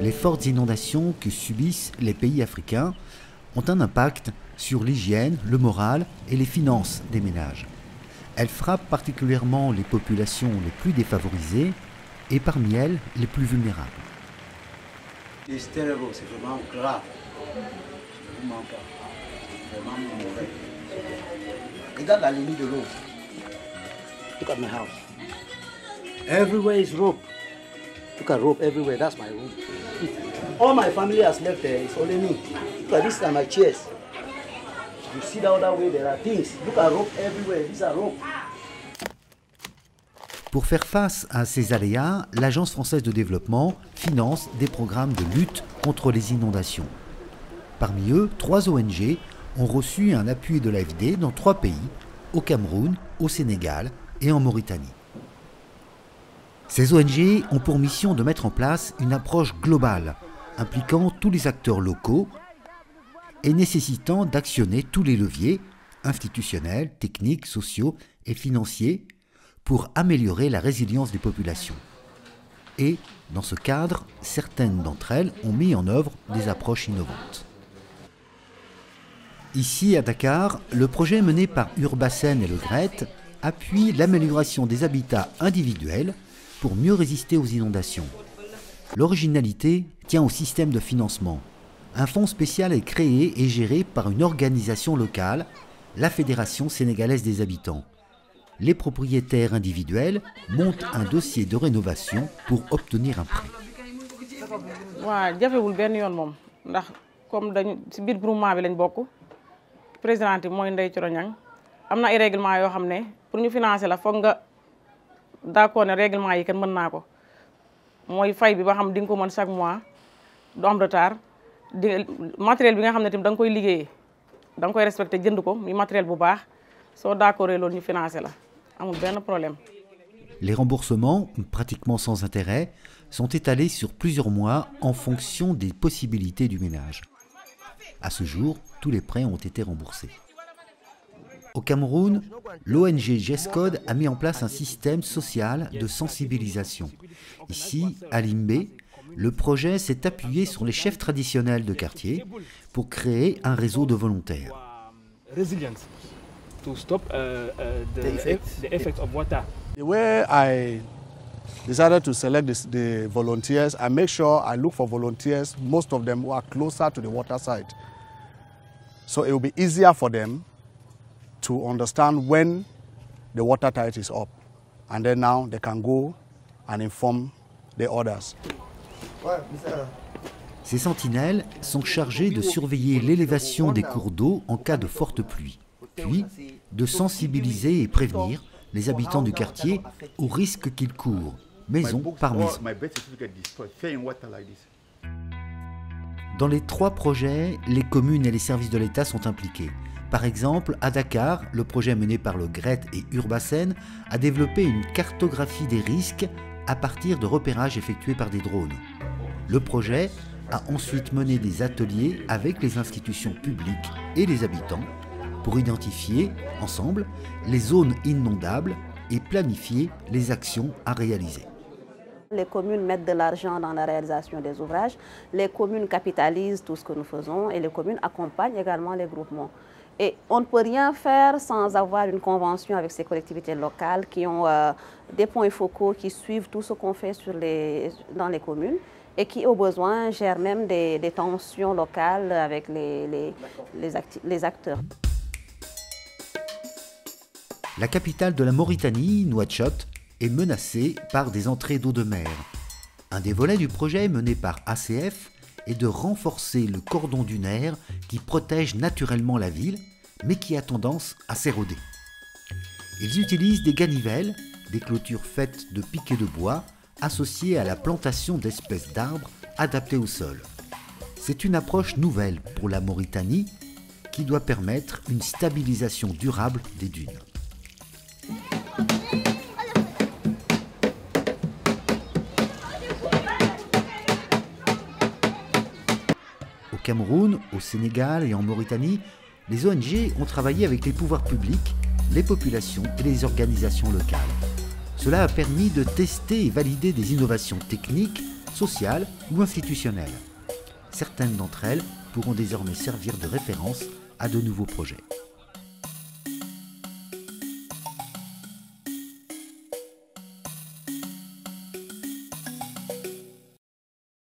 les fortes inondations que subissent les pays africains ont un impact sur l'hygiène, le moral et les finances des ménages. Elles frappent particulièrement les populations les plus défavorisées et parmi elles les plus vulnérables. C'est terrible, c'est vraiment grave. C'est vraiment mauvais. Regarde la limite de l'eau. Look at my house. Everywhere is rope. Look at rope everywhere. That's my room. All my family has left there. It's only me. Look at this are my chairs. You see the other way, there are things. Look at rope everywhere. These are rope. Pour faire face à ces aléas, l'Agence française de développement finance des programmes de lutte contre les inondations. Parmi eux, 3 ONG ont reçu un appui de l'AFD dans 3 pays, au Cameroun, au Sénégal et en Mauritanie. Ces ONG ont pour mission de mettre en place une approche globale, impliquant tous les acteurs locaux et nécessitant d'actionner tous les leviers, institutionnels, techniques, sociaux et financiers, pour améliorer la résilience des populations. Et, dans ce cadre, certaines d'entre elles ont mis en œuvre des approches innovantes. Ici, à Dakar, le projet mené par Urbasen et le GRET appuie l'amélioration des habitats individuels pour mieux résister aux inondations. L'originalité tient au système de financement. Un fonds spécial est créé et géré par une organisation locale, la Fédération sénégalaise des habitants. Les propriétaires individuels montent un dossier de rénovation pour obtenir un prêt. waaw jafewul benn yoon moom ndax comme dañu ci biir groupement bi lañ bokk présidente bi mooy Ndeye Thioro Niang am na ay règlement yoo xam ne pour ñu financer la foog nga d'accord ne règlement yi kenn mën naa ko mooy fay bi ba xam di nga ko mën chaque mois du am retard di matériel bi nga xam ne tamit da nga koy liggéeyee da nga koy respecté jënd ko muy matériel bu baax soo d'accord loolu ñu financer la. Les remboursements, pratiquement sans intérêt, sont étalés sur plusieurs mois en fonction des possibilités du ménage. À ce jour, tous les prêts ont été remboursés. Au Cameroun, l'ONG GESCOD a mis en place un système social de sensibilisation. Ici, à Limbé, le projet s'est appuyé sur les chefs traditionnels de quartier pour créer un réseau de volontaires. To stop the effect of water. The way I decided to select the volunteers, I make sure I look for volunteers, most of them who are closer to the water side. So it will be easier for them to understand when the water tide is up. And then now they can go and inform the others. Ces sentinelles sont chargées de surveiller l'élévation des cours d'eau en cas de forte pluie, puis de sensibiliser et prévenir les habitants du quartier aux risques qu'ils courent, maison par maison. Dans les 3 projets, les communes et les services de l'État sont impliqués. Par exemple, à Dakar, le projet mené par le GRET et Urbasen a développé une cartographie des risques à partir de repérages effectués par des drones. Le projet a ensuite mené des ateliers avec les institutions publiques et les habitants pour identifier, ensemble, les zones inondables et planifier les actions à réaliser. Les communes mettent de l'argent dans la réalisation des ouvrages, les communes capitalisent tout ce que nous faisons et les communes accompagnent également les groupements. Et on ne peut rien faire sans avoir une convention avec ces collectivités locales qui ont des points focaux qui suivent tout ce qu'on fait dans les communes et qui, au besoin, gèrent même des tensions locales avec les acteurs. La capitale de la Mauritanie, Nouakchott, est menacée par des entrées d'eau de mer. Un des volets du projet mené par ACF est de renforcer le cordon dunaire qui protège naturellement la ville, mais qui a tendance à s'éroder. Ils utilisent des ganivelles, des clôtures faites de piquets de bois, associées à la plantation d'espèces d'arbres adaptés au sol. C'est une approche nouvelle pour la Mauritanie qui doit permettre une stabilisation durable des dunes. Au Cameroun, au Sénégal et en Mauritanie, les ONG ont travaillé avec les pouvoirs publics, les populations et les organisations locales. Cela a permis de tester et valider des innovations techniques sociales ou institutionnelles. Certaines d'entre elles pourront désormais servir de référence à de nouveaux projets.